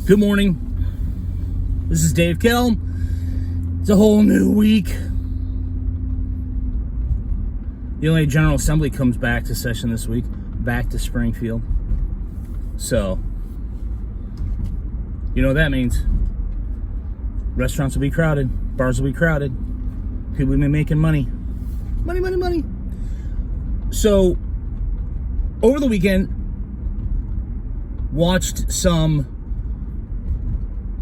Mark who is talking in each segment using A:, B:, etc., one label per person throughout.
A: Good morning. This is Dave Kelm. It's a whole new week. The only General Assembly comes back to session this week, back to Springfield. So, you know what that means. Restaurants will be crowded, bars will be crowded, people will be making money. Money, money, money. So, over the weekend, watched some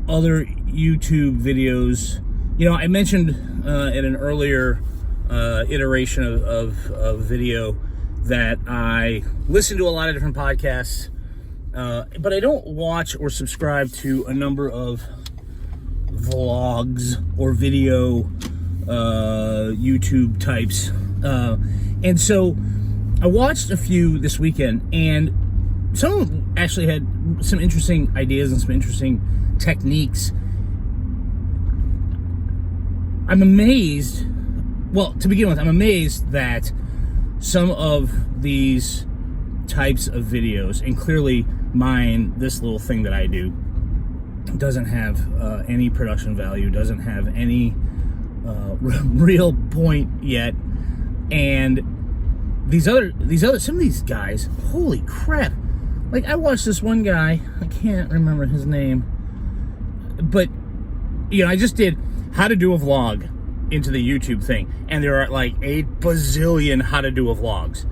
A: other YouTube videos. You know, I mentioned in an earlier iteration of video that I listen to a lot of different podcasts, but I don't watch or subscribe to a number of vlogs or video YouTube types. And so I watched a few this weekend, and some of them actually had some interesting ideas and some interesting techniques. I'm amazed. Well, to begin with, I'm amazed that some of these types of videos, and clearly mine, this little thing that I do, doesn't have any production value, doesn't have any real point yet. And some of these guys, holy crap. Like, I watched this one guy, I can't remember his name, but, you know, I just did how to do a vlog into the YouTube thing, and there are like 8 bazillion how to do a vlogs,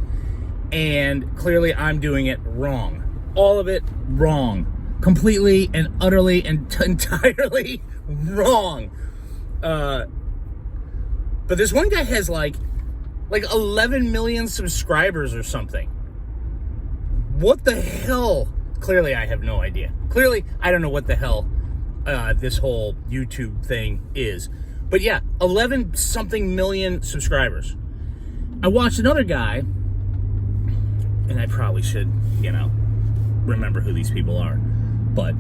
A: and clearly I'm doing it wrong. All of it wrong. Completely and utterly and entirely wrong. But this one guy has like 11 million subscribers or something. What the hell? Clearly I have no idea. Clearly I don't know what the hell this whole YouTube thing is. But yeah, 11 something million subscribers. I watched another guy, and I probably should, you know, remember who these people are, but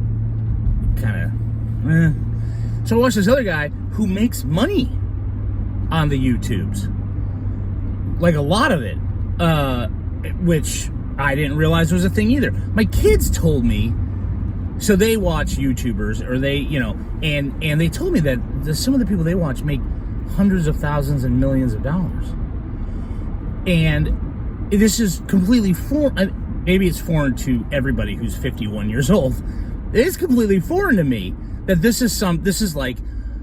A: kind of So I watched this other guy who makes money on the YouTubes. Like a lot of it, which I didn't realize was a thing either. My kids told me. So they watch YouTubers, or they, you know, and they told me that some of the people they watch make hundreds of thousands and millions of dollars. And this is completely foreign. Maybe it's foreign to everybody who's 51 years old. It is completely foreign to me that this is like,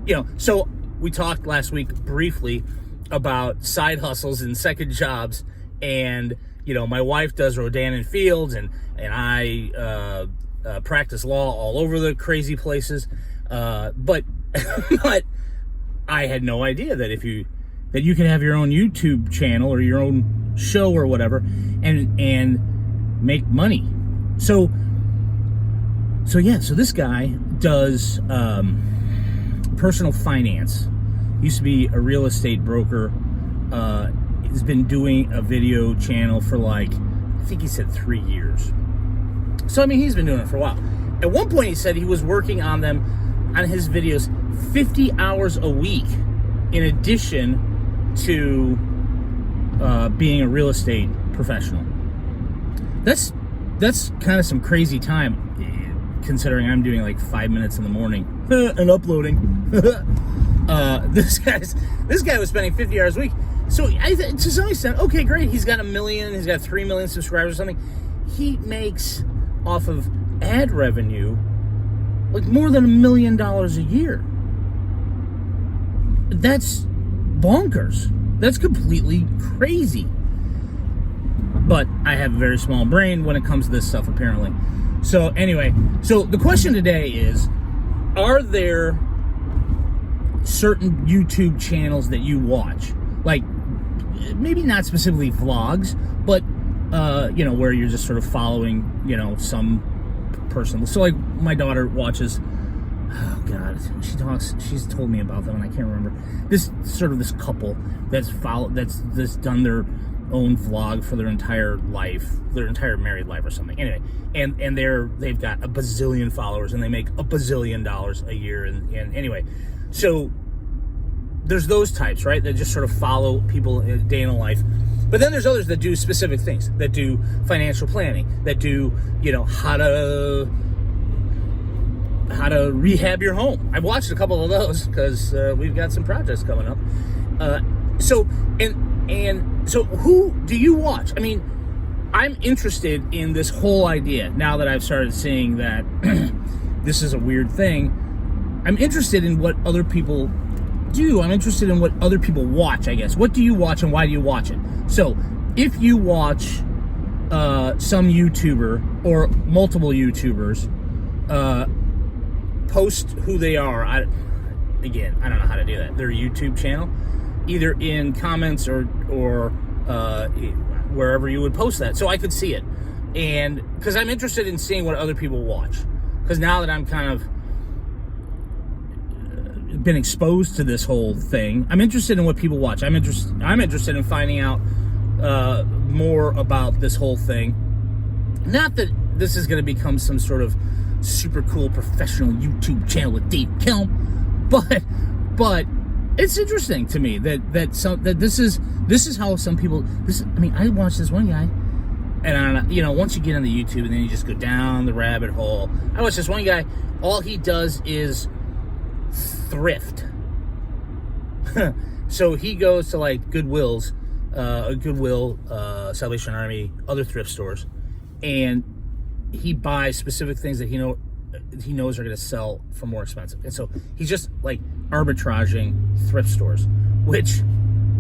A: you know, so we talked last week briefly about side hustles and second jobs, and, you know, my wife does Rodan and Fields, and I practice law all over the crazy places, but I had no idea that you can have your own YouTube channel or your own show or whatever and make money. So this guy does personal finance. Used to be a real estate broker. Has been doing a video channel for I think he said 3 years. So, I mean, he's been doing it for a while. At one point, he said he was working on his videos 50 hours a week, in addition to being a real estate professional. That's kind of some crazy time, considering I'm doing like 5 minutes in the morning and uploading. This guy was spending 50 hours a week. So, to some extent, okay, great. He's got 1 million, he's got 3 million subscribers or something. He makes, off of ad revenue, like more than $1 million a year. That's bonkers. That's completely crazy. But I have a very small brain when it comes to this stuff, apparently. So anyway, so the question today is, are there certain YouTube channels that you watch? Like, maybe not specifically vlogs, but you know, where you're just sort of following, you know, some person. So like my daughter watches, oh God, she's told me about them and I can't remember. This couple that's done their own vlog for their entire life, their entire married life or something. Anyway, and they've got a bazillion followers and they make $1 bazillion a year. And anyway, so there's those types, right? That just sort of follow people a day in a life. But then there's others that do specific things, that do financial planning, that do, you know, how to how to rehab your home. I've watched a couple of those because we've got some projects coming up. So who do you watch? I mean, I'm interested in this whole idea now that I've started seeing that this is a weird thing. I'm interested in what other people do. I'm interested in what other people watch, I guess. What do you watch and why do you watch it? So, if you watch some YouTuber or multiple YouTubers post who they are, I don't know how to do that. Their YouTube channel, either in comments or wherever you would post that, so I could see it. And because I'm interested in seeing what other people watch, because now that I'm kind of been exposed to this whole thing, I'm interested in what people watch. I'm interested in finding out more about this whole thing. Not that this is going to become some sort of super cool professional YouTube channel with Dave Kelm, but it's interesting to me that this is how some people. I watched this one guy, and once you get on the YouTube and then you just go down the rabbit hole. I watched this one guy. All he does is thrift. So he goes to like Goodwill, Salvation Army, other thrift stores, and he buys specific things that he knows are going to sell for more expensive. And so he's just like arbitraging thrift stores, which,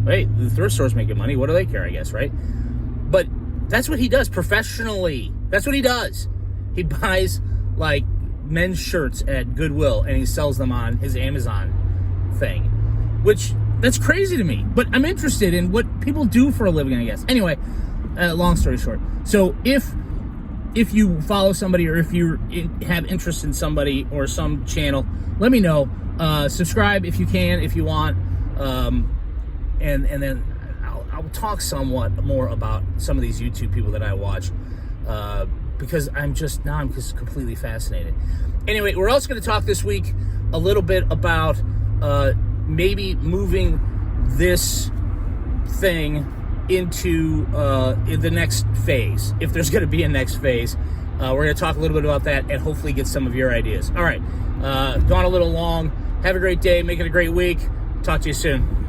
A: hey, the thrift stores making money. What do they care, I guess, right? But that's what he does professionally. That's what he does. He buys like men's shirts at Goodwill and he sells them on his Amazon thing, which that's crazy to me. But I'm interested in what people do for a living, I guess. Anyway, long story short. So if you follow somebody or if you have interest in somebody or some channel, let me know. Subscribe if you can, if you want, and then I'll talk somewhat more about some of these YouTube people that I watch, because I'm just completely fascinated. Anyway, we're also going to talk this week a little bit about maybe moving this thing into the next phase, if there's going to be a next phase. We're going to talk a little bit about that and hopefully get some of your ideas. All right, gone a little long. Have a great day. Make it a great week. Talk to you soon.